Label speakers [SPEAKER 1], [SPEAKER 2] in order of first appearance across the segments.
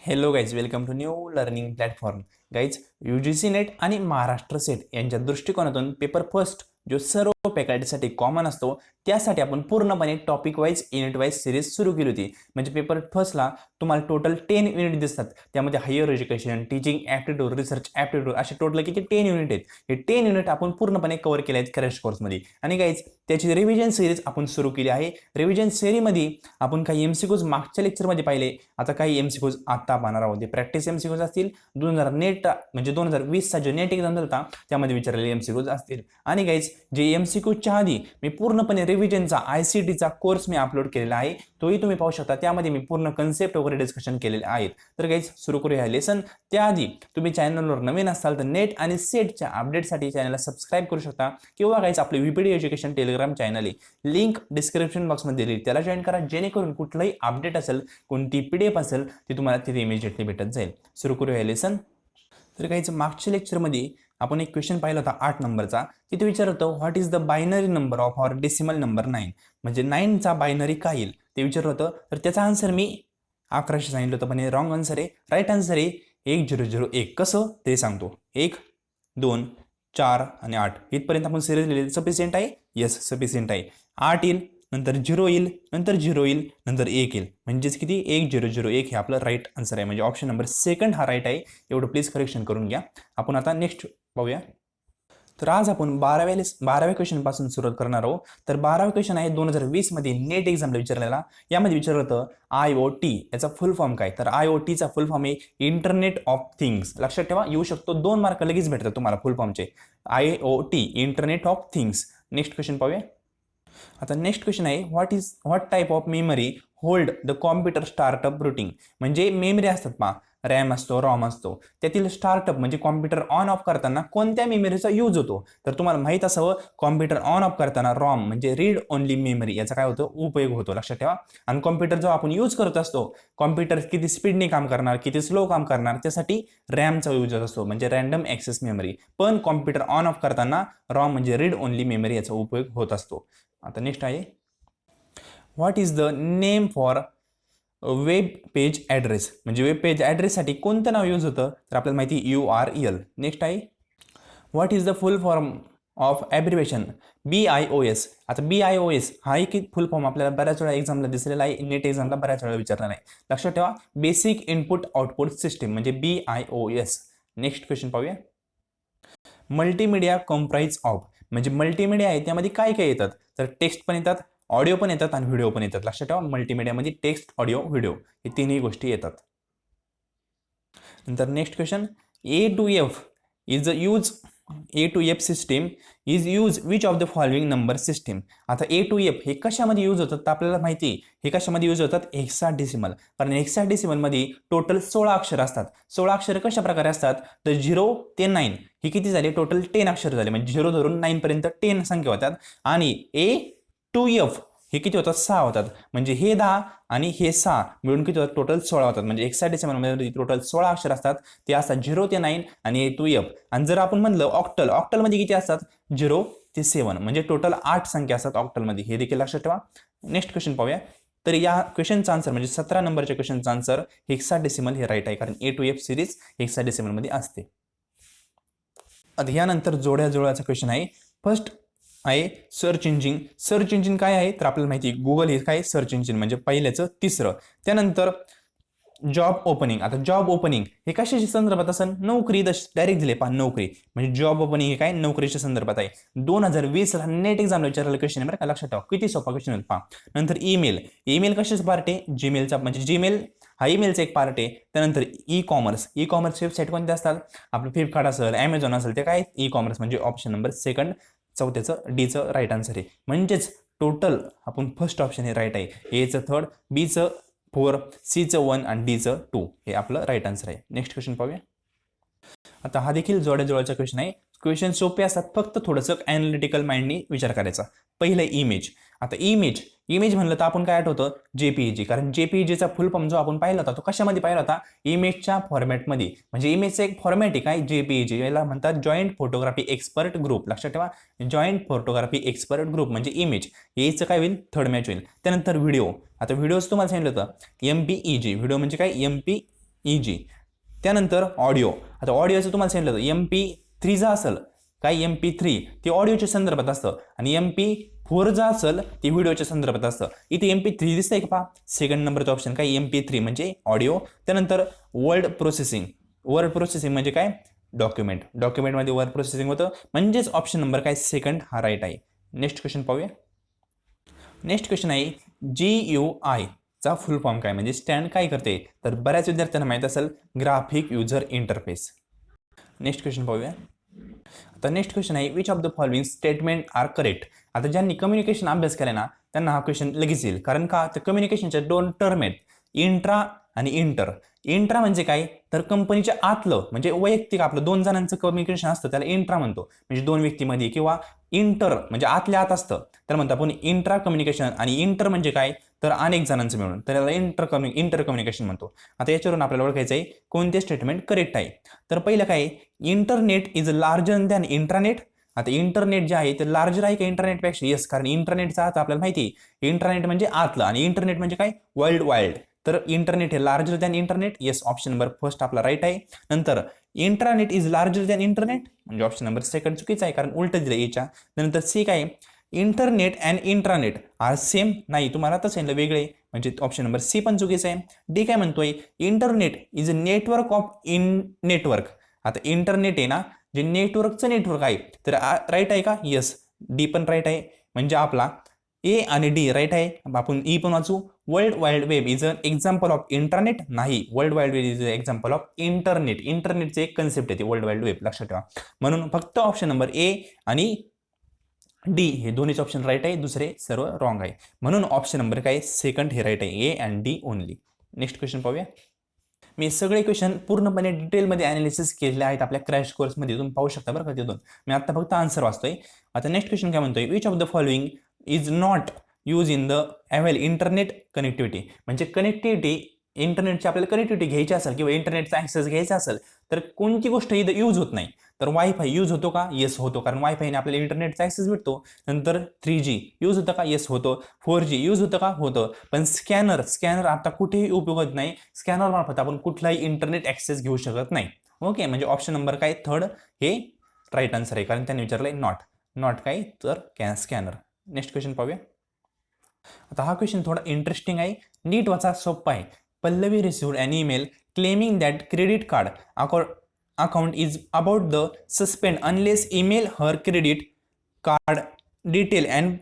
[SPEAKER 1] Hello guys, welcome to new learning platform. Guys, UGC NET आणि Maharashtra set यांच्या दृष्टिकोनातून paper first जो सर्व फॅकल्टीसाठी कॉमन असतो त्यासाठी आपण पूर्णपणे topic wise unit wise series सुरू केली होती. म्हणजे पेपर फर्स्टला तुम्हाला टोटल 10 युनिट दिसतात. त्यामध्ये higher education, teaching aptitude, research aptitude असे टोटल किती 10 युनिट आहेत. हे 10 युनिट आपण पूर्णपणे कव्हर केले आहेत क्रॅश कोर्समध्ये. आणि गाईज, त्याची रिव्हिजन सिरीज आपण सुरू केली आहे. रिव्हिजन सिरीजमध्ये आपण काही MCQs मागच्या लेक्चरमध्ये पाहिले, आता काही MCQs आता पाहणार आहोत. ते प्रॅक्टिस MCQs असतील. 2020 चा जो नेट एक्झाम होता त्यामध्ये विचारलेले MCQs असतील. आणि गाईज, जे MCQच्या आधी मी पूर्णपणे रिव्हिजनचा ICTचा कोर्स मी अपलोड केलेला आहे, तोही तुम्ही पाहू शकता. त्यामध्ये मी पूर्ण कन्सेप्ट वगैरे डिस्कशन केलेले आहेत. तर गाईज, सुरू करूया लेसन. त्याआधी तुम्ही चॅनलवर नवीन असाल तर नेट आणि सेटच्या अपडेटसाठी चॅनलला सबस्क्राईब करू शकता, किंवा गाईज आपले VPD एज्युकेशन टेलिग्राम चॅनल आहे, लिंक डिस्क्रिप्शन बॉक्समध्ये दिली, त्याला जॉईन करा. जेणेकरून कुठलंही अपडेट असेल, कोणती PDF असेल ती तुम्हाला तिथे इमिजिएटली भेटत जाईल. सुरू करूया लेसन. तर काहीच मागच्या लेक्चरमध्ये आपण एक क्वेश्चन पाहिला होता 8 नंबरचा. तिथे विचारत होतं what is the binary number of or decimal number 9, म्हणजे 9चा बायनरी काय येईल ते विचारत होतं. तर त्याचा आन्सर मी 1100 सांगितलं होतं, पण हे रॉंग आन्सर आहे. राईट आन्सर आहे 1001. कसं ते सांगतो. 1, 2, 4 आणि 8 इथपर्यंत आपण सिरीज लिहिली. सफिशियंट आहे? येस, सफिशियंट आहे. 8 येईल, नंतर 0 येईल, नंतर 0 येईल, नंतर 1 येईल, म्हणजेच किती 1001 हे आपलं राईट आन्सर आहे. म्हणजे ऑप्शन नंबर सेकंड हा राईट आहे. एवढं प्लीज करेक्शन करून घ्या. आपण आता नेक्स्ट पाहूया. तर आज आपण 12व्या क्वेश्चन पासून सुरुवात करणार आहोत. तर 12वा क्वेश्चन आहे 2020 मध्ये नेट एक्झामला विचारलेला. यामध्ये विचारलं होतं IoT याचा फुल फॉर्म काय. तर IoTचा फुल फॉर्म आहे इंटरनेट ऑफ थिंग्स. लक्षात ठेवा, येऊ शकतो 2 मार्क लगेच भेटतात तुम्हाला फुल फॉर्मचे. IoT internet of things. Next question पाहूया. आता नेक्स्ट क्वेश्चन आहे what type of memory hold the computer startup routing. म्हणजे मेमरी असतात पहा, रॅम असतो, रॉम असतो, त्यातील स्टार्टअप म्हणजे कॉम्प्युटर ऑन ऑफ करताना कोणत्या मेमरीचा यूज होतो. तर तुम्हाला माहित असावं, कॉम्प्युटर ऑन ऑफ करताना रॉम म्हणजे रीड ओनली मेमरी याचा काय होतो, उपयोग होतो. लक्षात ठेवा. आणि कॉम्प्युटर जो आपण यूज करत असतो, कॉम्प्युटर किती स्पीडने काम करणार, किती स्लो काम करणार, त्यासाठी रॅमचा यूज असतो, म्हणजे रॅन्डम ॲक्सेस मेमरी. पण कॉम्प्युटर ऑन ऑफ करताना रॉम म्हणजे रीड ओनली मेमरी याचा उपयोग होत असतो. आता नेक्स्ट आहे what is the name for web page address. म्हणजे वेब पेज ॲड्रेससाठी कोणतं नाव यूज होतं, तर आपल्याला माहिती URL. नेक्स्ट आहे what is the full form of abbreviation BIOS. आता BIOS हा एक फुल फॉर्म आपल्याला बऱ्याच वेळा एक्झामला दिसलेला आहे, नेट एक्झामला बऱ्याच वेळा विचारला आहे. लक्षात ठेवा, बेसिक इनपुट आउटपुट सिस्टीम म्हणजे BIOS. नेक्स्ट क्वेश्चन पाहूया. मल्टीमीडिया कम्प्राइज ऑफ, म्हणजे मल्टीमीडिया आहे त्यामध्ये काय काय येतात, तर टेक्स्ट पण येतात, ऑडिओ पण येतात आणि व्हिडिओ पण येतात. लक्षात ठेवा, मल्टीमीडियामध्ये टेक्स्ट, ऑडिओ, व्हिडिओ हे तिन्ही गोष्टी येतात. नंतर next question A to F is use A to F system is use which of the following number system. आता A to F हे कशामध्ये यूज होतात, तर आपल्याला माहिती हे कशामध्ये यूज होतात, हेक्साडेसिमल. कारण हेक्साडेसिमलमध्ये टोटल 16 अक्षर असतात. 16 अक्षर कशा प्रकारे असतात, तर 0 ते 9 हे किती झाले, टोटल 10 अक्षर झाले. म्हणजे 0 धरून 9 पर्यंत 10 संख्या होतात. आणि A to F हे किती होतात, 6 होतात. म्हणजे हे 10 आणि हे 6 मिळून किती होतात, टोटल 16 होतात. म्हणजे हेक्साडेसिमलमध्ये टोटल 16 अक्षर असतात. ते असतात 0 ते 9 आणि A to F. आणि जर आपण म्हणलं ऑक्टलमध्ये किती असतात, 0 ते 7, म्हणजे टोटल 8 संख्या असतात ऑक्टलमध्ये. हे देखील लक्षात ठेवा. नेक्स्ट क्वेश्चन पाहूया. तर या क्वेश्चनचा आन्सर म्हणजे 17 नंबरच्या क्वेश्चनचा आन्सर हेक्साडेसिमल हे राईट आहे, कारण A to F सिरीज हेक्साडेसिमलमध्ये असते. आता यानंतर जोड्याचा क्वेश्चन आहे. फर्स्ट आहे सर्च इंजिन. सर्च इंजिन काय आहे, तर आपल्याला माहिती गुगल हे काय सर्च इंजिन, म्हणजे पहिल्याचं तिसरं. त्यानंतर जॉब ओपनिंग. आता जॉब ओपनिंग हे कशाच्या संदर्भात असेल, नोकरी. डायरेक्ट दिले पहा, नोकरी म्हणजे जॉब ओपनिंग हे काय नोकरीच्या संदर्भात आहे. 2020 नेट एक्झामला विचारलेला क्वेश्चन आहे बरं का, लक्षात ठेवा. किती सोपा क्वेश्चन आहे पहा. नंतर ईमेल कशाचा पार्ट आहे, जीमेलचा, म्हणजे जीमेल हा ईमेलचा एक पार्ट आहे. त्यानंतर ई कॉमर्स वेबसाईट कोणत्या असतात, आपलं फ्लिपकार्ट असेल, Amazon असेल, ते काय ई कॉमर्स, म्हणजे ऑप्शन नंबर सेकंड, चौथ्याचं डीचं राईट आन्सर आहे. म्हणजेच टोटल आपण फर्स्ट ऑप्शन हे राईट आहे, एचं 3rd, बीचं 4, सीचं 1 आणि डीचं 2 हे आपलं राईट आन्सर आहे. नेक्स्ट क्वेश्चन पाहूया. आता हा देखील जोड्याचा क्वेश्चन आहे. क्वेश्चन सोपे असतात, फक्त थोडंसं ॲनालिटिकल माइंडनी विचार करायचा. पहिलं इमेज. आता इमेज म्हणलं तर आपण काय आठवतं, JPEG. कारण JPEGचा फुल फॉर्म जो आपण पाहिला होता तो कशामध्ये पाहिला होता, इमेजच्या फॉर्मॅटमध्ये. म्हणजे इमेजचा एक फॉर्मॅट आहे काय, JPEG. याला म्हणतात जॉईंट फोटोग्राफी एक्सपर्ट ग्रुप. लक्षात ठेवा, जॉईंट फोटोग्राफी एक्सपर्ट ग्रुप म्हणजे इमेज. याचं काय होईल, 3rd मॅच होईल. त्यानंतर व्हिडिओ. आता व्हिडिओज तुम्हाला सांगितलं होतं MPEG. व्हिडिओ म्हणजे काय, MP EG. त्यानंतर ऑडिओ. आता ऑडिओचं तुम्हाला सांगितलं MP3 जा असेल काय MP3 ते ऑडिओच्या संदर्भात असतं आणि MP4 जा असेल ते व्हिडिओच्या संदर्भात असतं. इथे MP3 दिसतंय का पहा, सेकंड नंबरचा ऑप्शन काय MP3 म्हणजे ऑडिओ. त्यानंतर वर्ड प्रोसेसिंग. वर्ड प्रोसेसिंग म्हणजे काय, डॉक्युमेंटमध्ये वर्ड प्रोसेसिंग होतं, म्हणजेच ऑप्शन नंबर काय सेकंड हा राईट आहे. नेक्स्ट क्वेश्चन पाहूया. नेक्स्ट क्वेश्चन आहे GUI चा फुल फॉर्म काय, म्हणजे स्टँड काय करते, तर बऱ्याच विद्यार्थ्यांना माहित असेल graphic user interface. Next question पाहूया. आता नेक्स्ट क्वेश्चन आहे which of the following statement are correct. आता ज्यांनी कम्युनिकेशन अभ्यास केला ना त्यांना हा क्वेश्चन लगेच येईल, कारण का तर कम्युनिकेशनच्या दोन टर्म आहेत, इंट्रा आणि इंटर. इंट्रा म्हणजे काय, तर कंपनीच्या आतलं म्हणजे वैयक्तिक आपलं दोन जणांचं कम्युनिकेशन असतं त्याला इंट्रा म्हणतो, म्हणजे दोन व्यक्तीमध्ये. किंवा इंटर म्हणजे आतल्या आत असतं तर म्हणतो आपण इंट्रा कम्युनिकेशन. आणि इंटर म्हणजे काय, तर अनेक जणांचं मिळून, तर याला इंटर कम्युनिकेशन म्हणतो. आता याच्यावरून आपल्याला ओळखायचं आहे कोणते स्टेटमेंट करेक्ट आहे. तर पहिलं काय, internet is larger than intranet. आता इंटरनेट जे आहे ते लार्जर आहे का इंटरनेटपेक्षा, येस, कारण इंटरनेटचा अर्थ आपल्याला माहिती आहे, इंटरनेट म्हणजे आतलं आणि इंटरनेट म्हणजे काय, वर्ल्ड वाईड. तर इंटरनेट हे larger than internet, yes, option number first आपला राईट आहे. नंतर intranet is larger than internet म्हणजे ऑप्शन नंबर सेकंड चुकीचा आहे, कारण उलट दिलं याच्या. नंतर सी काय, internet and intranet are same, नाही तुम्हाला तसं सांगितलं वेगळे, म्हणजे ऑप्शन नंबर सी पण चुकीचं आहे. डी काय म्हणतोय, internet is a network of network. आता इंटरनेट आहे ना जे नेटवर्कचं नेटवर्क आहे, तर राईट आहे का, येस, डी पण राईट आहे. म्हणजे आपला ए आणि डी राईट आहे. आपण ई पण वाचू. World wide web is an example of internet, नाही, world wide web is a example of internet. इंटरनेटचे एक कन्सेप्ट येते वर्ल्ड वाईड वेब, लक्षात ठेवा. म्हणून फक्त ऑप्शन नंबर ए आणि डी हे दोन्हीच ऑप्शन राईट आहे, दुसरे सर्व रॉंग आहे. म्हणून ऑप्शन नंबर काय सेकंड हे राईट आहे, A and D only. Next question पाहूया. मी सगळे क्वेश्चन पूर्णपणे डिटेलमध्ये अनालिसिस केलेले आहेत आपल्या क्रॅश कोर्समध्ये, तुम्ही पाहू शकता बरं का तिथून. मी आता फक्त आन्सर वाचतोय. आता नेक्स्ट क्वेश्चन काय म्हणतोय, which of the following is not use in the avail internet connectivity. म्हणजे कनेक्टिव्हिटी, इंटरनेटची आपल्याला कनेक्टिव्हिटी घ्यायची असेल किंवा इंटरनेटचा ॲक्सेस घ्यायचा असेल तर कोणती गोष्ट इथं यूज होत नाही. तर वायफाय यूज होतो का, येस होतो, कारण वायफायने आपल्याला इंटरनेटचा ॲक्सेस भेटतो. नंतर 3G यूज होतं का, येस होतं. 4G यूज होतं का, होतं. पण स्कॅनर आता कुठेही उपयोग होत नाही, स्कॅनर मार्फत आपण कुठलाही इंटरनेट ॲक्सेस घेऊ शकत नाही. ओके, म्हणजे ऑप्शन नंबर काय थर्ड हे राईट आन्सर आहे, कारण त्यांनी विचारलंय नॉट काय, तर स्कॅनर. नेक्स्ट क्वेश्चन पाहूया. आता हा क्वेश्चन थोडा इंटरेस्टिंग आहे, नीट वाचा, सोपा आहे. Pallavi received an email claiming that credit card account is about the suspend unless email her credit card detail and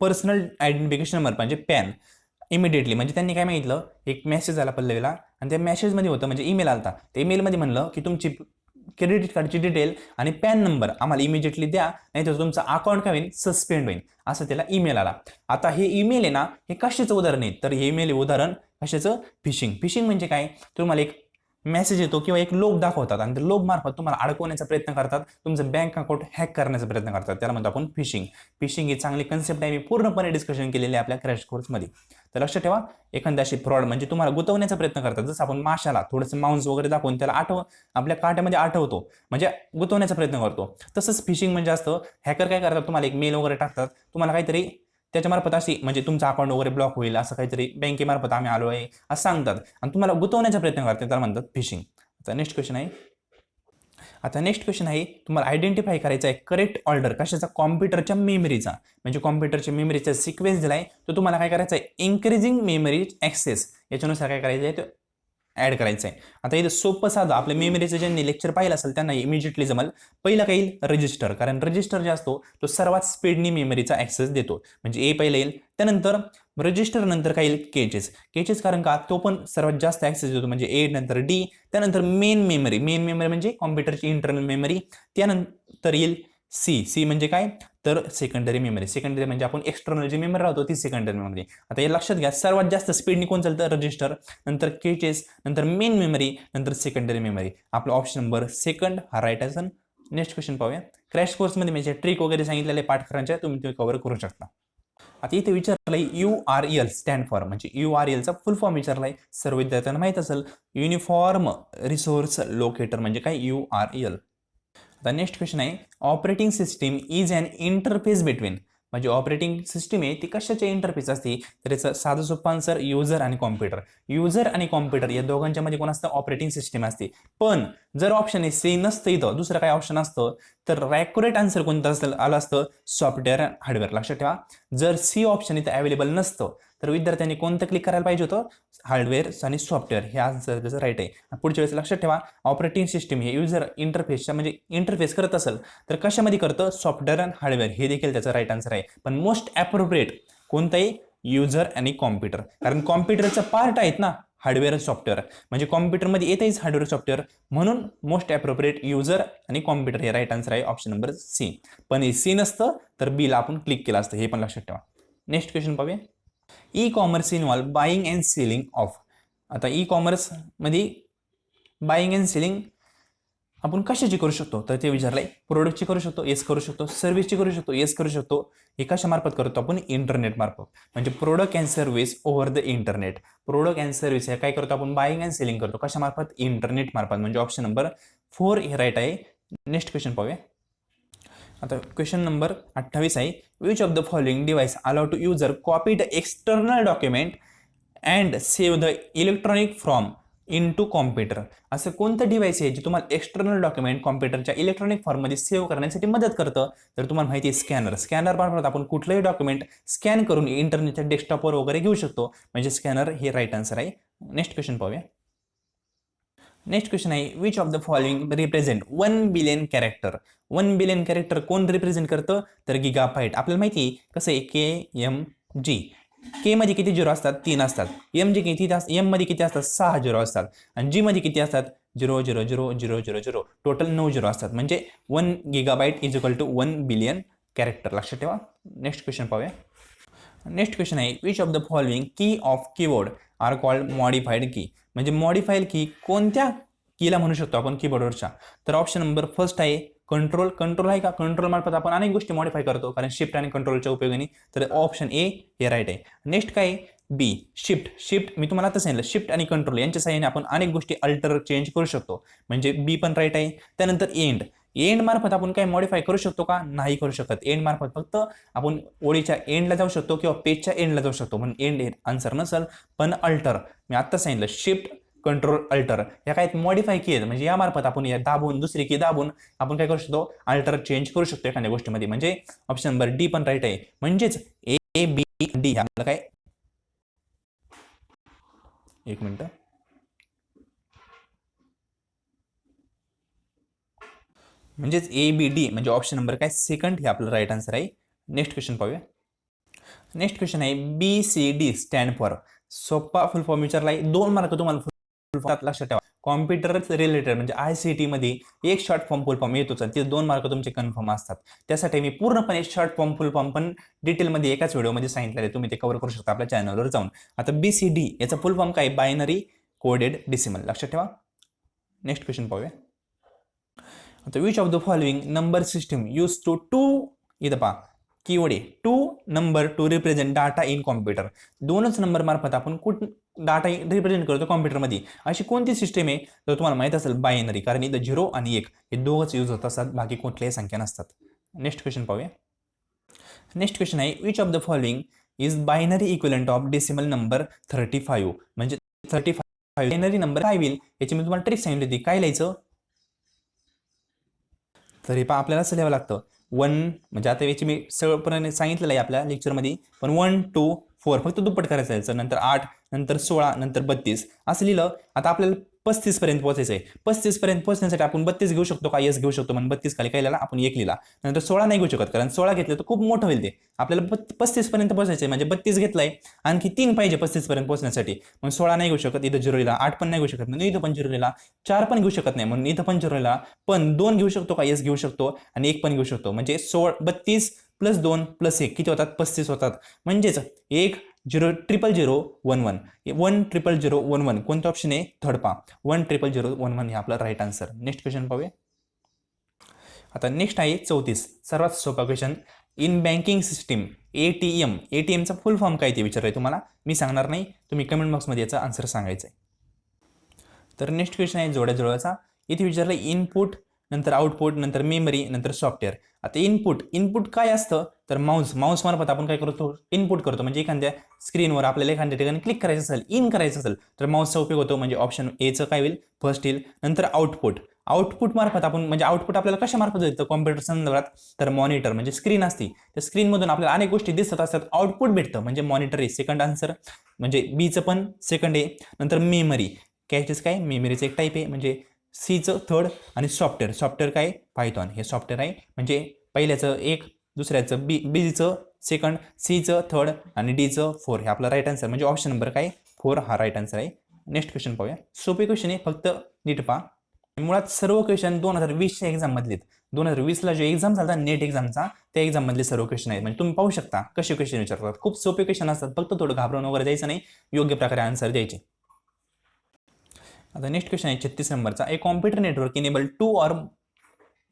[SPEAKER 1] personal identification number म्हणजे पॅन इमिडिएटली. म्हणजे त्यांनी काय मागितलं, एक मेसेज आला पल्लवीला आणि त्या मेसेजमध्ये होतं, म्हणजे ईमेल आलता, त्या ईमेलमध्ये म्हणलं की तुमची क्रेडिट कार्डची डिटेल आणि पॅन नंबर आम्हाला इमिजिएटली द्या, नाही तर तुमचं अकाउंट काय होईल, सस्पेंड होईल, असं त्याला ईमेल आला. आता हे ईमेल आहे ना हे कशाचं उदाहरण आहे, तर हे ईमेल उदाहरण कशाचं, फिशिंग म्हणजे काय, तुम्हाला एक मेसेज येतो किंवा एक लोक दाखवतात आणि ते लोक मार्फत तुम्हाला अडकवण्याचा प्रयत्न करतात, तुमचं बँक अकाउंट हॅक करण्याचा प्रयत्न करतात, त्याला म्हणतो आपण फिशिंग ही चांगली कन्सेप्ट आहे, मी पूर्णपणे डिस्कशन केलेली आहे आपल्या क्रॅश कोर्समध्ये. तर लक्षात ठेवा, एखाद्याशी फ्रॉड म्हणजे तुम्हाला गुंतवण्याचा प्रयत्न करतात, जसं आपण माशाला थोडंसं मांस वगैरे दाखवून त्याला आपल्या काट्यामध्ये आठवतो, म्हणजे गुंतवण्याचा प्रयत्न करतो, तसंच फिशिंग म्हणजे असतं, हॅकर काय करतात, तुम्हाला एक मेल वगैरे टाकतात, तुम्हाला काहीतरी त्याच्यामार्फत अशी म्हणजे तुमचं अकाउंट वगैरे ब्लॉक होईल असं काहीतरी बँकेमार्फत आम्ही आलो आहे असं सांगतात आणि तुम्हाला गुंतवण्याचा प्रयत्न करतात, त्याला म्हणतात फिशिंग. आता नेक्स्ट क्वेश्चन आहे, तुम्हाला आयडेंटिफाय करायचा आहे करेक्ट ऑर्डर कशाचा, कॉम्प्युटरच्या मेमरीचा. म्हणजे कॉम्प्युटरच्या मेमरीचा सिक्वेन्स दिलाय, तो तुम्हाला काय करायचा आहे, इन्क्रीजिंग मेमरी ॲक्सेस याच्यानुसार काय करायचं आहे, ॲड करायचं आहे. आता इथं सोपं साधं आपल्या मेमरीचं ज्यांनी लेक्चर पाहिलं असेल त्यांना इमिजिएटली जमल. पहिलं काय येईल, रजिस्टर, कारण रजिस्टर जे असतो तो सर्वात स्पीडनी मेमरीचा ॲक्सेस देतो, म्हणजे ए पहिलं येईल. त्यानंतर रजिस्टर नंतर काय येईल, केचेस कारण का तो पण सर्वात जास्त ॲक्सेस देतो, म्हणजे ए नंतर डी. त्यानंतर मेन मेमरी म्हणजे कॉम्प्युटरची इंटरनल मेमरी. त्यानंतर येईल सी म्हणजे काय, तर सेकंडरी मेमरी म्हणजे आपण एक्सटर्नल जी मेमरी राहतो ती सेकंडरी मेमरी. आता हे लक्षात घ्या, सर्वात जास्त स्पीडनी कोण चालतं, रजिस्टर, नंतर केचेस, नंतर मेन मेमरी, नंतर सेकंडरी मेमरी. आपला ऑप्शन नंबर सेकंड हा राईट आहे. नेक्स्ट क्वेश्चन पाहूया. क्रॅश कोर्समध्ये मी ट्रिक वगैरे सांगितलेले पाठकरांच्या, तुम्ही ते कव्हर करू शकता. आता इथे विचारलंय URL स्टँड फॉर, म्हणजे URLचा फुल फॉर्म विचारलाय, सर्व विद्यार्थ्यांना माहित असेल, युनिफॉर्म रिसोर्स लोकेटर म्हणजे काय, URL. आता नेक्स्ट क्वेश्चन आहे, operating system is an interface between. म्हणजे ऑपरेटिंग सिस्टीम आहे ती कशाचे इंटरफेस असते, तर याचं साधं सोपं आन्सर युजर आणि कॉम्प्युटर. युजर आणि कॉम्प्युटर या दोघांच्या मध्ये कोण असतं, ऑपरेटिंग सिस्टीम असते. पण जर ऑप्शन आहे सी नसतं, इथं दुसरं काय ऑप्शन असतं, तर ॲक्युरेट आन्सर कोणतं असतं, आलं असतं सॉफ्टवेअर हार्डवेअर. लक्षात ठेवा, जर सी ऑप्शन इथं अवेलेबल नसतं तर विद्यार्थ्यांनी कोणतं क्लिक करायला पाहिजे होतं, हार्डवेअर आणि सॉफ्टवेअर हे आन्सर त्याचं राईट आहे. पुढच्या वेळेस लक्षात ठेवा, ऑपरेटिंग सिस्टीम हे युजर इंटरफेसच्या म्हणजे इंटरफेस करत असेल तर कशामध्ये करतं, सॉफ्टवेअर आणि हार्डवेअर, हे देखील त्याचं राईट आन्सर आहे. पण मोस्ट ॲप्रोप्रिएट कोणताही युजर आणि कॉम्प्युटर, कारण कॉम्प्युटरचं पार्ट आहेत ना हार्डवेअर आणि सॉफ्टवेअर, म्हणजे कॉम्प्युटरमध्ये येतेच हार्डवेअर सॉफ्टवेअर, म्हणून मोस्ट ॲप्रोप्रिएट युजर आणि कॉम्प्युटर हे राईट आन्सर आहे ऑप्शन नंबर सी. पण हे सी नसतं तर बीला आपण क्लिक केलं असतं, हे पण लक्षात ठेवा. नेक्स्ट क्वेश्चन पाहूया. E commerce involve buying and selling of. आता ई कॉमर्स मध्ये बाईंग अँड सेलिंग आपण कशाची करू शकतो, तर ते विचारलंय. प्रोडक्टची करू शकतो, येस करू शकतो. सर्व्हिसची करू शकतो, येस करू शकतो. हे कशामार्फत करतो आपण, इंटरनेट मार्फत. म्हणजे product and service over the internet. Product and service हे काय करतो आपण, बाईंग अँड सेलिंग करतो. कशामार्फत, इंटरनेट मार्फत. म्हणजे ऑप्शन नंबर 4 हे राईट आहे. नेक्स्ट क्वेश्चन पाहूया. आता क्वेश्चन नंबर 28 आहे. Which of the following device allow to user copy the external document and save the electronic form into computer. असं कोणतं डिव्हाइस आहे जे तुम्हाला एक्सटर्नल डॉक्युमेंट कॉम्प्युटरच्या इलेक्ट्रॉनिक फॉर्ममध्ये सेव्ह करण्यासाठी मदत करतं, तर तुम्हाला माहिती आहे स्कॅनर. स्कॅनर मार्फत आपण कुठलंही डॉक्युमेंट स्कॅन करून इंटरनेटच्या डेस्कटॉपवर वगैरे घेऊ शकतो, म्हणजे स्कॅनर हे राईट आन्सर आहे. नेक्स्ट क्वेश्चन पाहूया. नेक्स्ट क्वेश्चन आहे. Which of the following represent 1 billion character. 1 billion character कोण रिप्रेझेंट करतं, तर गिगाबाईट. आपल्याला माहिती आहे कसं आहे, KMG. के मध्ये किती झिरो असतात, 3 असतात. एम मध्ये किती असतात, 6 झिरो असतात. आणि जी मध्ये किती असतात, 0 टोटल 9 झिरो असतात. म्हणजे 1 gigabyte is equal to 1 billion character. लक्षात ठेवा. नेक्स्ट क्वेश्चन पाहूया. नेक्स्ट क्वेश्चन आहे. Which of the following key of keyboard are called modified key. म्हणजे मॉडिफाईड की कोणत्या कीला म्हणू शकतो आपण कीबोर्डवरच्या, तर ऑप्शन नंबर फर्स्ट आहे कंट्रोल. कंट्रोल आहे का, कंट्रोल मार्फत आपण अनेक गोष्टी मॉडिफाय करतो, कारण शिफ्ट आणि कंट्रोलच्या उपयोगाने. तर ऑप्शन ए हे राईट आहे. नेक्स्ट काय, बी शिफ्ट. शिफ्ट मी तुम्हाला आता सांगितलं, शिफ्ट आणि कंट्रोल यांच्या साहाय्याने आपण अनेक गोष्टी अल्टर चेंज करू शकतो, म्हणजे बी पण राईट आहे. त्यानंतर एंड. एंड मार्फत आपण काय मॉडिफाय करू शकतो का, नाही करू शकत. एंड मार्फत फक्त आपण ओळीच्या एंडला जाऊ शकतो किंवा पेजच्या एंडला जाऊ शकतो, म्हणून एंड आन्सर नसेल. पण अल्टर मी आत्ता सांगितलं, शिफ्ट कंट्रोल अल्टर या काय मॉडिफाय की आहेत, म्हणजे यामार्फत आपण या दाबून दुसरी की दाबून आपण काय करू शकतो, अल्टर चेंज करू शकतो एखाद्या गोष्टीमध्ये. म्हणजे ऑप्शन नंबर डी पण राईट आहे. म्हणजेच ए बी डी आपलं काय, एक मिनिट, म्हणजेच ए बी डी म्हणजे ऑप्शन नंबर काय, सेकंड हे आपलं राईट आन्सर आहे. नेक्स्ट क्वेश्चन पाहूया. नेक्स्ट क्वेश्चन आहे. BCD stand for. सोपा फुल फॉर्म विचारलाय, 2 मार्क तुम्हाला फुल फॉर्म लक्षात ठेवा. कॉम्प्युटर रिलेटेड म्हणजे ICT मध्ये एक शॉर्ट फॉर्म फुल फॉर्म येतोच, ते 2 मार्क तुमचे कन्फर्म असतात. त्यासाठी मी पूर्णपणे शॉर्ट फॉर्म फुल फॉर्म पण डिटेलमध्ये एकाच व्हिडिओमध्ये सांगितलेलं आहे, तुम्ही ते कव्हर करू शकता आपल्या चॅनलवर जाऊन. आता BCD याचा फुल फॉर्म काय, बायनरी कोडेड डेसिमल. लक्षात ठेवा. नेक्स्ट क्वेश्चन पाहूया. आता which of the following number system use two इथं पहा कीवर्ड आहे two number to represent data in computer. 2च नंबर मार्फत आपण डाटा रिप्रेझेंट करतो कॉम्प्युटरमध्ये. अशी कोणती सिस्टीम आहे, तर तुम्हाला माहित असेल बायनरी, कारण इथं 0 आणि 1 हे दोघंच यूज होत असतात, बाकी कुठल्याही संख्या नसतात. नेक्स्ट क्वेश्चन पाहूया. नेक्स्ट क्वेश्चन आहे. Which of the following is binary equivalent of decimal number 35. म्हणजे 35 बायनरी नंबर काय होईल याची मी तुम्हाला ट्रिक सांगितली होती. काय लिहायचं, तर हे पहा आपल्याला असं लिहावं लागतं. 1 म्हणजे आता याची मी सगळं सांगितलेलं आहे आपल्या लेक्चरमध्ये, पण 1 2 4 फक्त दुप्पट करायचं आहे. नंतर 8, नंतर 16, नंतर 32 असं लिहिलं. आता आपल्याला 35 पर्यंत पोहोचायचं आहे. 35 पर्यंत पोहोचण्यासाठी आपण 32 घेऊ शकतो का, येस घेऊ शकतो. म्हणून 32 खाली काय लिहिला आपण 1 लिहिला. नंतर 16 नाही घेऊ शकत, कारण 16 घेतलं तर खूप मोठं होईल ते. आपल्याला 35 पर्यंत पोहोचायचं आहे, म्हणजे 32 घेतलाय, आणखी 3 पाहिजे 35 पर्यंत पोहोचण्यासाठी. मग 16 नाही घेऊ शकत, इथं 0 लिहिला. 8 पण नाही घेऊ शकत, म्हणून इथं पण 0 लिहिला. 4 पण घेऊ शकत नाही, म्हणून इथं पण 0 लिहिला. पण 2 घेऊ शकतो का, येस घेऊ शकतो. आणि 1 पण घेऊ शकतो. म्हणजे 32 + 2 + 1 किती होतात, 35 होतात. म्हणजेच 1 0 000 11 1 कोणतं ऑप्शन आहे, थर्ड पा 1 000 हे आपलं राईट आन्सर. नेक्स्ट क्वेश्चन पाहूया. आता नेक्स्ट आहे 34, सर्वात सोपा क्वेश्चन. इन बँकिंग सिस्टीम ATMचा फुल फॉर्म काय ते विचारलंय तुम्हाला, मी सांगणार नाही, तुम्ही कमेंट बॉक्समध्ये याचा आन्सर सांगायचा आहे. तर नेक्स्ट क्वेश्चन आहे जोड्याचा. इथे विचारलं इनपुट, नंतर आउटपुट, नंतर मेमरी, नंतर सॉफ्टवेअर. आता इनपुट काय असतं, तर माऊस मार्फत आपण काय करतो, इनपुट करतो. म्हणजे एखाद्या स्क्रीनवर आपल्याला एखाद्या ठिकाणी क्लिक करायचं असेल, इन करायचं असेल तर माऊसचा उपयोग होतो. म्हणजे ऑप्शन एचं काय होईल, फर्स्ट येईल. नंतर आउटपुट मार्फत आपण, म्हणजे आउटपुट आपल्याला कशा मार्फत येतं कॉम्प्युटर संदर्भात, तर मॉनिटर म्हणजे स्क्रीन असते, त्या स्क्रीनमधून आपल्याला अनेक गोष्टी दिसत असतात, आउटपुट भेटतं म्हणजे मॉनिटर आहे सेकंड आन्सर. म्हणजे बीचं पण सेकंड आहे. नंतर मेमरी, कॅचेस काय, मेमरीचं एक टाईप आहे. म्हणजे सीचं थर्ड. आणि सॉफ्टवेअर काय, पायथॉन हे सॉफ्टवेअर आहे. म्हणजे पहिल्याचं एक, दुसऱ्याचं बीचं सेकंड, सीचं थर्ड आणि डीचं 4 हे आपला राईट आन्सर. म्हणजे ऑप्शन नंबर काय 4 हा राईट आन्सर आहे. नेक्स्ट क्वेश्चन पाहूया. सोपे क्वेश्चन आहे, फक्त नीट पहा. मुळात सर्व क्वेश्चन 2020च्या एक्झाम मधले, 2020ला जो एक्झाम झाला नेट एक्झामचा, त्या एक्झाम मधले सर्व क्वेश्चन आहेत. म्हणजे तुम्ही पाहू शकता कसे क्वेश्चन विचारतात. खूप सोपे क्वेश्चन असतात, फक्त थोडं घाबरून वगैरे द्यायचं नाही, योग्य प्रकारे आन्सर द्यायचे. आता नेक्स्ट क्वेश्चन आहे 36 नंबरचा. A computer network enable 2 or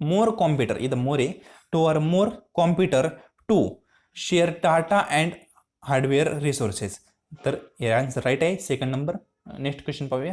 [SPEAKER 1] more computer, इथं मोर आहे, 2 or more computer to share data and hardware resources. तर हे आन्सर राईट आहे, सेकंड नंबर. नेक्स्ट क्वेश्चन पाहूया.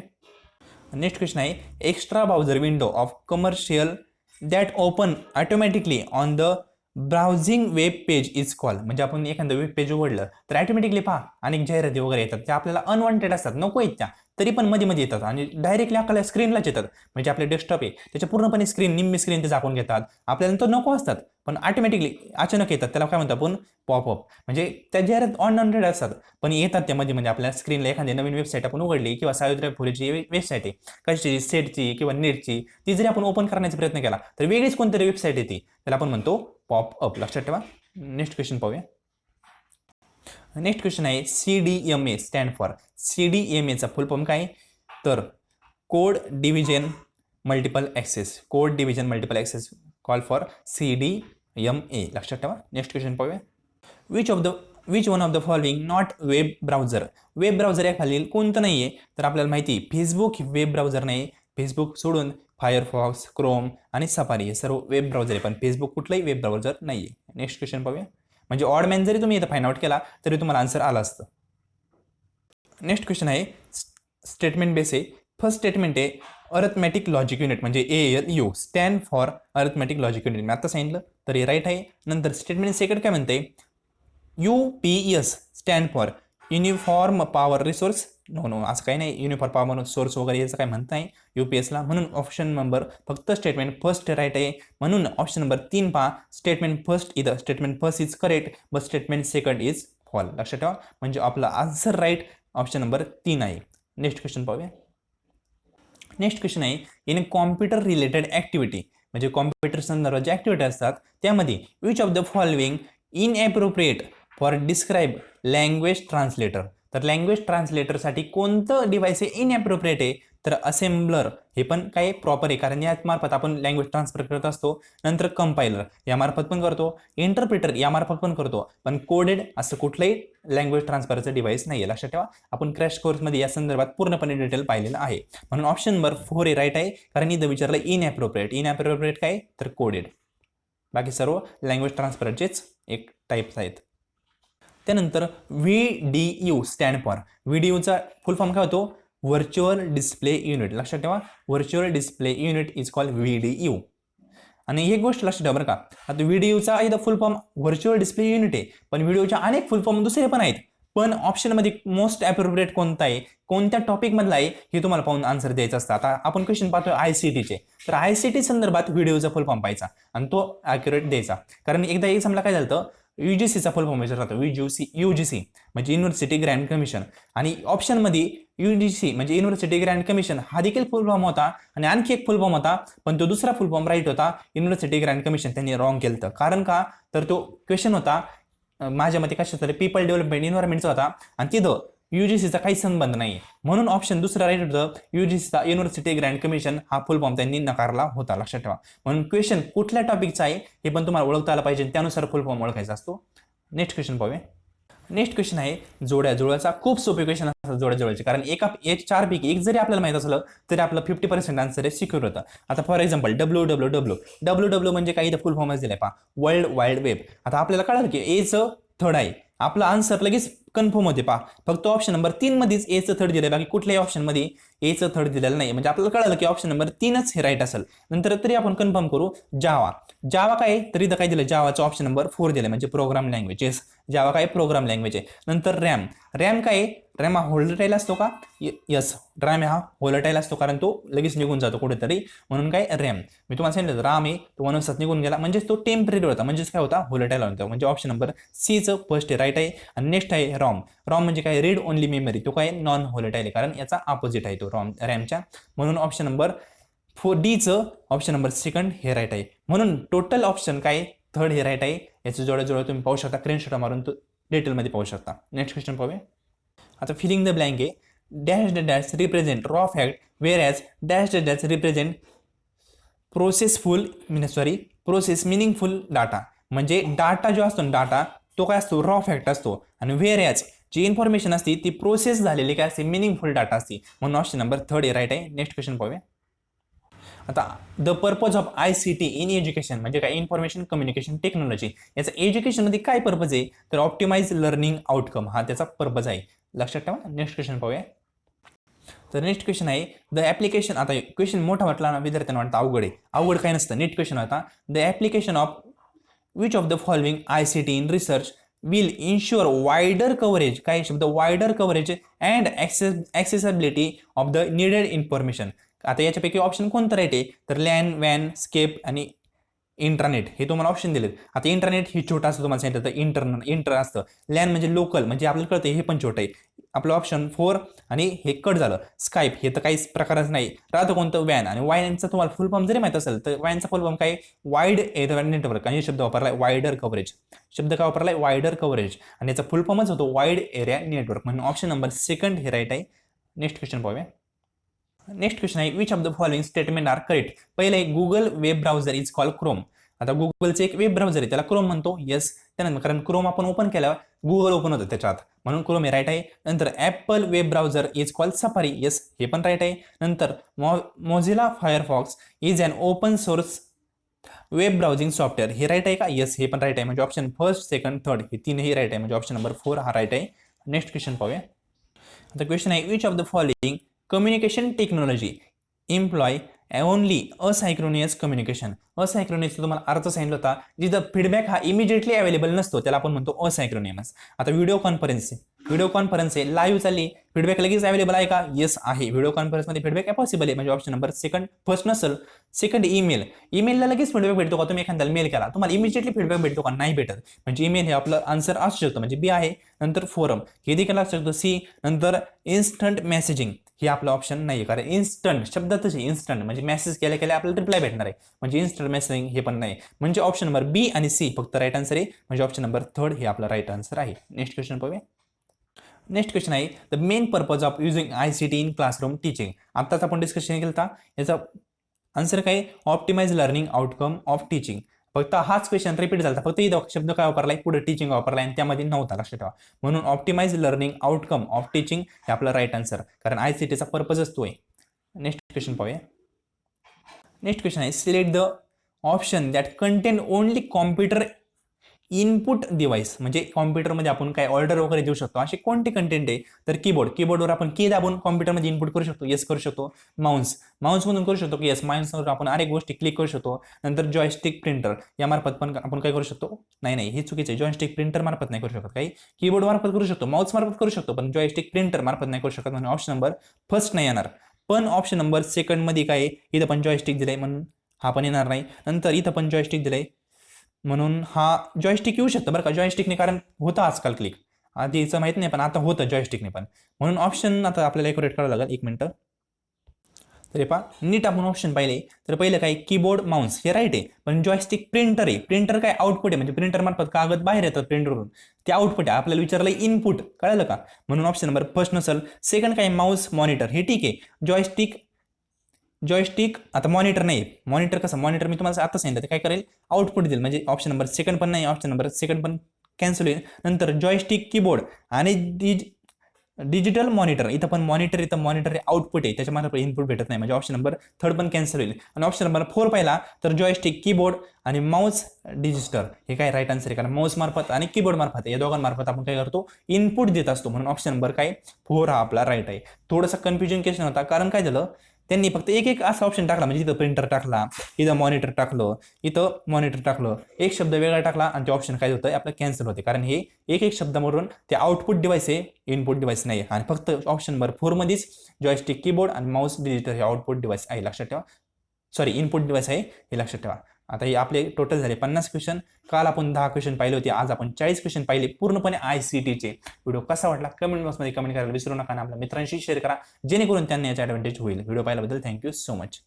[SPEAKER 1] नेक्स्ट क्वेश्चन आहे extra browser window of commercial that open automatically on the browsing web page is call. म्हणजे आपण एखादं web page उघडलं तर ऑटोमॅटिकली पहा अनेक जाहिराती वगैरे येतात, त्या आपल्याला अनवॉन्टेड असतात, नको आहेत त्या, तरी पण मध्ये मध्ये येतात आणि डायरेक्टली आपल्याला स्क्रीनलाच येतात. म्हणजे आपले डेस्कटॉप आहे त्याच्या पूर्णपणे स्क्रीन, निम्मी स्क्रीन ते झाकून घेतात, आपल्याला तर नको असतात पण ऑटोमॅटिकली अचानक येतात. त्याला काय म्हणतो आपण, पॉपअप. म्हणजे त्या जाहिरात अनवॉन्टेड असतात पण येतात त्यामध्ये. म्हणजे आपल्या स्क्रीनला एखादी नवीन वेबसाईट आपण उघडली किंवा सावित्रीबाई फुलेची वेबसाईट आहे कशाची, सेटची किंवा नेटची, ती जरी आपण ओपन करण्याचा प्रयत्न केला तर वेगळीच कोणतरी वेबसाईट येते, त्याला आपण म्हणतो पॉपअप. लक्षात ठेवा. नेक्स्ट क्वेश्चन पाहूया. नेक्स्ट क्वेश्चन आहे CDMA स्टँड फॉर. CDMAचा फुल फॉर्म काय, तर code division multiple access. Code division multiple access call for CDMA. लक्षात ठेवा. नेक्स्ट क्वेश्चन पाहूया. Which one of the following not web browser. Web browser या खालील कोणतं नाही आहे, तर आपल्याला माहिती फेसबुक वेब ब्राउझर नाही. फेसबुक सोडून फायरफॉक्स, क्रोम आणि सफारी हे सर्व वेब ब्राउझर आहे, पण फेसबुक कुठलाही वेब ब्राउझर नाही आहे. नेक्स्ट क्वेश्चन पाहूया. म्हणजे ऑड मॅन जरी तुम्ही इथं फाइंड आउट केला तरी तुम्हाला आन्सर आला असतं. नेक्स्ट क्वेश्चन आहे स्टेटमेंट बेस आहे. फर्स्ट स्टेटमेंट आहे अर्थमॅटिक लॉजिक युनिट, म्हणजे ALU stand for arithmetic logic unit. मी आता सांगितलं तर हे राईट आहे. नंतर स्टेटमेंट सेकंड काय म्हणते, UPS stand for uniform power resource. No असं काही नाही, युनिफॉर्म पॉवर सोर्स वगैरे याचं काही म्हणत नाही UPSला. म्हणून ऑप्शन नंबर फक्त स्टेटमेंट फर्स्ट राईट आहे. म्हणून ऑप्शन नंबर 3 पहा, स्टेटमेंट फर्स्ट इथं statement first is correct but statement second is fall. लक्षात ठेवा. म्हणजे आपला आन्सर राईट ऑप्शन नंबर 3 आहे. नेक्स्ट क्वेश्चन पाहूया. नेक्स्ट क्वेश्चन आहे इन कॉम्प्युटर रिलेटेड ॲक्टिव्हिटी, म्हणजे कॉम्प्युटर संदर्भात जे ॲक्टिव्हिटी असतात त्यामध्ये which of the following inappropriate for describe language translator. तर लँग्वेज ट्रान्सलेटरसाठी कोणतं डिव्हाइस आहे इनॲप्रोप्रिएट आहे, तर असेंब्लर हे पण काय प्रॉपर आहे, कारण यामार्फत आपण लँग्वेज ट्रान्सफर करत असतो. नंतर कंपायलर यामार्फत पण करतो, इंटरप्रिटर यामार्फत पण करतो, पण कोडेड असं कुठलंही लँग्वेज ट्रान्सफरचं डिव्हाइस नाही आहे. लक्षात ठेवा. आपण क्रॅश कोर्समध्ये या संदर्भात पूर्णपणे डिटेल पाहिलेलं आहे. म्हणून ऑप्शन नंबर 4 हे राईट आहे, कारण इथं विचारलं इनॲप्रोप्रिएट काय, तर कोडेड. बाकी सर्व लँग्वेज ट्रान्सफरचेच एक टाईप्स आहेत. त्यानंतर VDU स्टँड फॉर. VDUचा फुल फॉर्म काय होतो, व्हर्च्युअल डिस्प्ले युनिट. लक्षात ठेवा. Virtual display unit is called VDU. आणि एक गोष्ट लक्षात ठेवा बरं का, आता व्हिडिओचा इथं फुल फॉर्म व्हर्च्युअल डिस्प्ले युनिट आहे, पण व्हिडिओच्या अनेक फुल फॉर्म दुसरे पण आहेत. पण ऑप्शनमध्ये मोस्ट ॲप्रोप्रिएट कोणता आहे, कोणत्या टॉपिकमधला आहे हे तुम्हाला पाहून आन्सर द्यायचं असतं. आता आपण क्वेश्चन पाहतोय ICTचे, तर ICT संदर्भात व्हिडिओचा फुल फॉर्म पाहायचा आणि तो ॲक्युरेट द्यायचा. कारण एकदा एक्झामला काय झालं, UGCचा फुल फॉर्म विचारला होता. UGC म्हणजे युनिव्हर्सिटी ग्रँड कमिशन, आणि ऑप्शनमध्ये UGC म्हणजे युनिव्हर्सिटी ग्रँड कमिशन हा देखील फुल फॉर्म होता आणि आणखी एक फुल फॉर्म होता, पण तो दुसरा फुल फॉर्म राईट होता. युनिव्हर्सिटी ग्रँड कमिशन त्यांनी रॉंग केलं. कारण का, तर तो क्वेश्चन होता माझ्या मते कशाचा तरी पीपल डेव्हलपमेंट एन्व्हायरमेंटचा होता आणि तिथं UGCचा काही संबंध नाही. म्हणून ऑप्शन दुसरा राईट होतं. UGCचा युनिव्हर्सिटी ग्रँड कमिशन हा फुल फॉर्म त्यांनी नकारला होता. लक्षात ठेवा. म्हणून क्वेश्चन कुठल्या टॉपिकचा आहे हे पण तुम्हाला ओळखता आलं पाहिजे, त्यानुसार फुल फॉर्म ओळखायचा असतो. नेक्स्ट क्वेश्चन पाहूया. नेक्स्ट क्वेश्चन आहे जुळ्याचा. खूप सोपे क्वेश्चन असतात जुळ्याचे, कारण एका 4पैकी एक जरी आपल्याला माहित असलं तरी आपलं 50% आन्सर हे सिक्युअर होतं. आता फॉर एक्झाम्पल WWW म्हणजे काही फुल फॉर्मच दिलाय पहा, वर्ल्ड वाईड वेब. आता आपल्याला कळलं की एचं थर्ड आहे आपला आन्सर लगेच कन्फर्म होते. पहा फक्त ऑप्शन नंबर 3 मध्येच एचं थर्ड दिलंय, बाकी कुठल्याही ऑप्शन मध्ये एचं थर्ड दिलेलं नाही. म्हणजे आपल्याला कळालं की ऑप्शन नंबर 3च हे राईट असेल. नंतर तरी आपण कन्फर्म करू. जावा जावा काय तर इथं काय दिलं, जावाचं ऑप्शन नंबर 4 दिलं, म्हणजे प्रोग्राम लँग्वेज. येस जावा काय प्रोग्राम लँग्वेज आहे. नंतर रॅम रॅम काय, रॅम हा होल्डटाईल असतो का, यस रॅम हा होल्डटाईल असतो, कारण तो लगेच निघून जातो कुठेतरी, म्हणून काय रॅम. मी तुम्हाला सांगितलं राम आहे तो वनवसात निघून गेला, म्हणजे तो टेम्पररी होता, म्हणजेच काय होता होल्डटाईल होता. म्हणजे ऑप्शन नंबर सीचं फर्स्ट राईट आहे. आणि नेक्स्ट आहे रॉम. रॉम म्हणजे काय रीड ओनली मेमरी, तो काय नॉन होल्डटाईल आहे, कारण याचा अपोजिट आहे तो रॅमच्या. म्हणून ऑप्शन नंबर 4डीचं ऑप्शन नंबर सेकंड हे राईट आहे. म्हणून टोटल ऑप्शन काय थर्ड हे राईट आहे. याचं जोड्या तुम्ही पाहू शकता, स्क्रीनशॉट मारून तो डिटेलमध्ये पाहू शकता. नेक्स्ट क्वेश्चन पाहूया. आता फिलिंग द ब्लँक आहे. Dash dash represent raw fact wear as dash dash represent process meaningful data. म्हणजे डाटा जो असतो ना, डाटा तो काय असतो रॉ फॅक्ट असतो, आणि वेअर ॲज जी इन्फॉर्मेशन असते ती प्रोसेस झालेली काय असते मिनिंगफुल डाटा असते. म्हणून ऑप्शन नंबर थर्ड हे राईट आहे. नेक्स्ट क्वेश्चन पाहूया. आता the purpose of ICT in education म्हणजे काय, इन्फॉर्मेशन कम्युनिकेशन टेक्नॉलॉजी. याचा एज्युकेशनमध्ये काय पर्पज आहे तर ऑप्टिमाइज लर्निंग आउटकम हा त्याचा पर्पज आहे, लक्षात ठेवा. नेक्स्ट क्वेश्चन पाहूया. तर नेक्स्ट क्वेश्चन आहे द ॲप्लिकेशन. आता क्वेश्चन मोठा वाटला ना विद्यार्थ्यांना, वाटतं अवघड आहे. अवघड काय नसतं. नेक्स्ट क्वेश्चन होता the application of which of the following ICT in research will ensure wider coverage, काय शब्द wider coverage and accessibility of the needed information. आता याच्यापैकी ऑप्शन कोणतं राईट आहे तर लॅन वॅन स्केप आणि इंटरनेट हे तुम्हाला ऑप्शन दिलेत. आता इंटरनेट हे छोटं असतं, तुम्हाला सांगितलं तर इंटर असतं. लॅन म्हणजे लोकल, म्हणजे आपल्याला कळतं हे पण छोटं आहे. आपलं ऑप्शन 4 आणि हे कट झालं. स्काईप हे तर काहीच प्रकारच नाही. राहतं कोणतं वॅन, आणि वॅनचा तुम्हाला फुल फॉर्म जरी माहित असेल तर वॅनचा फुल फॉर्म काय वाईड एरिया नेटवर्क, आणि शब्द वापरलाय वायडर कव्हरेज. शब्द काय वापरलाय वायडर कव्हरेज, आणि याचा फुल फॉर्मच होतो वाईड एरिया नेटवर्क. म्हणून ऑप्शन नंबर सेकंड हे राईट आहे. नेक्स्ट क्वेश्चन पाहूया. नेक्स्ट क्वेश्चन आहे which of the following statement are correct. पहिलं आहे Google web browser is called Chrome. आता गुगलचे एक वेब ब्राउझर आहे त्याला क्रोम म्हणतो. येस त्यानंतर कारण क्रोम आपण ओपन केल्यावर गुगल ओपन होतं त्याच्यात, म्हणून क्रोम हे राईट आहे. नंतर Apple web browser is called Safari. Yes हे पण राईट आहे. नंतर Mozilla Firefox is an open source web browsing software हे राईट आहे का. येस हे पण राईट आहे. म्हणजे ऑप्शन फर्स्ट सेकंड थर्ड हे तीनही राईट आहे. म्हणजे ऑप्शन नंबर 4 हा राईट आहे. नेक्स्ट क्वेश्चन पाहूया. आता क्वेश्चन आहे which of the following communication technology employ only asynchronous communication. असायक्रोनियसचा तुम्हाला अर्थ सांगितला होता, जिथं फीडबॅक हा इमिजिएटली अवेलेबल नसतो त्याला आपण म्हणतो असायक्रोनियस. आता व्हिडिओ कॉन्फरन्स आहे लाईव्ह चालली, फीडबॅक लगेच अवेलेबल आहे का. येस आहे. व्हिडिओ कॉन्फरन्समध्ये फीडबॅक पॉसिबल आहे. म्हणजे ऑप्शन नंबर सेकंड फर्स्ट नसेल. सेकंड ईमेलला लगेच फीडबॅक भेटतो का. तुम्ही एखाद्याला मेल केला तुम्हाला इमिजिएटली फीडबॅक भेटतो का, नाही भेटत. म्हणजे ईमेल हे आपलं आन्सर असू शकतं, म्हणजे बी आहे. नंतर फोरम हे देखील असू शकतो सी. नंतर इन्स्टंट मेसेजिंग हे आपलं ऑप्शन नाही, कारण इन्स्टंट शब्दातच इन्स्टंट म्हणजे मेसेज केल्या आपल्याला रिप्लाय भेटणार आहे, म्हणजे इन्स्टंट मेसेजिंग हे पण नाही. म्हणजे ऑप्शन नंबर बी आणि सी फक्त राईट आन्सर आहे. म्हणजे ऑप्शन नंबर थर्ड हे आपला राईट आन्सर आहे. नेक्स्ट क्वेश्चन पाहूया. नेक्स्ट क्वेश्चन आहे the main purpose of using ICT in classroom teaching. आत्ताच आपण डिस्कशन केलं होता, याचा आन्सर काय optimize learning outcome of teaching. फक्त हाच क्वेश्चन रिपीट झाला, फक्त इथं शब्द काय वापरलाय पुढे टीचिंग वापरलाय आणि त्यामध्ये नव्हता, लक्षात ठेवा. म्हणून optimize learning outcome of teaching हे आपलं राईट आन्सर, कारण ICTचा पर्पजच तो आहे. नेक्स्ट क्वेश्चन पाहूया. नेक्स्ट क्वेश्चन आहे select the option that contain only computer input device. म्हणजे कॉम्प्युटरमध्ये आपण काय ऑर्डर वगैरे देऊ शकतो, असे कोणते कंटेंट आहे तर कीबोर्डवर आपण की दाबून कॉम्प्युटरमध्ये इनपुट करू शकतो. येस करू शकतो. माऊसमधून करू शकतो की येस माऊसवर आपण अनेक गोष्टी क्लिक करू शकतो. नंतर जॉयस्टिक प्रिंटर यामार्फत पण आपण काय करू शकतो, नाही हे चुकीचं आहे. जॉयस्टिक प्रिंटर मार्फत नाही करू शकत, काही कीबोर्ड मार्फत करू शकतो, माऊस मार्फत करू शकतो, पण जॉयस्टिक प्रिंटर मार्फत नाही करू शकत. म्हणून ऑप्शन नंबर फर्स्ट नाही येणार. पण ऑप्शन नंबर सेकंड मध्ये काय इथं पण जॉयस्टिक दिलंय म्हणून हा पण येणार नाही. नंतर इथं पण जॉयस्टिक दिलंय म्हणून हा जॉयस्टिक येऊ शकतं बरं का जॉयस्टिकने, कारण होतं आजकाल क्लिक, आधीचं माहित नाही पण आता होतं जॉयस्टिकने पण. म्हणून ऑप्शन आता आपल्याला एक्युरेट करावं लागेल. एक मिनिटं. तर पहा नीट आपण ऑप्शन पाहिले तर पहिलं काय कीबोर्ड माऊस हे राईट आहे, पण जॉयस्टिक प्रिंटर आहे. प्रिंटर काय आउटपुट आहे, म्हणजे प्रिंटर मार्फत कागद बाहेर येतात प्रिंटरवरून, ते आउटपुट आहे. आपल्याला विचारलं इनपुट, कळलं का. म्हणून ऑप्शन नंबर फर्स्ट नसेल. सेकंड काय माऊस मॉनिटर हे ठीक आहे. जॉयस्टिक आता मॉनिटर नाही. मॉनिटर कसं, मॉनिटर मी तुम्हाला आता सांगितलं काय करेल आउटपुट देईल, म्हणजे ऑप्शन नंबर सेकंड पण नाही. ऑप्शन नंबर सेकंड पण कॅन्सल होईल. नंतर जॉयस्टिक कीबोर्ड आणि डिजिटल मॉनिटर, इथं पण मॉनिटर हे आउटपुट आहे, त्याच्यामध्ये इनपुट भेटत नाही, म्हणजे ऑप्शन नंबर थर्ड पण कॅन्सल होईल. आणि ऑप्शन नंबर 4 पाहिला तर जॉयस्टिक, कीबोर्ड आणि माऊस डिजिटल हे काय राईट आन्सर आहे, कारण माऊस मार्फत आणि कीबोर्ड मार्फत या दोघांमार्फत आपण काय करतो, इनपुट देत असतो, म्हणून ऑप्शन नंबर काय 4 हा आपला राईट आहे. थोडंसं कन्फ्युजन क्वेश्चन होता, कारण काय झालं त्यांनी फक्त एक एक असा ऑप्शन टाकला, म्हणजे इथं प्रिंटर टाकला, इथं मॉनिटर टाकलं, इथं मॉनिटर टाकलं, एक शब्द वेगळा टाकला आणि ते ऑप्शन काय होतं आपलं कॅन्सल होते, कारण हे एक एक शब्दामधून ते आउटपुट डिव्हाइस आहे, इनपुट डिव्हाइस नाही. आणि फक्त ऑप्शन नंबर 4 मध्येच जॉयस्टिक, कीबोर्ड आणि माऊस डिजिटल हे आउटपुट डिव्हाइस आहे, लक्षात ठेवा. सॉरी, इनपुट डिव्हाइस आहे हे लक्षात ठेवा. आता हे आपले टोटल झाले 50 क्वेश्चन. काल आपण 10 क्वेश्चन पाहिले होते, आज आपण 40 क्वेश्चन पाहिले पूर्णपणे ICTचे. व्हिडिओ कसा वाटला कमेंट बॉक्समध्ये कमेंट करायला विसरू नका आणि आपल्या मित्रांशी शेअर करा, जेणेकरून त्यांना याचा ॲडव्हान्टेज होईल. व्हिडिओ पाहिल्याबद्दल थँक्यू सो मच.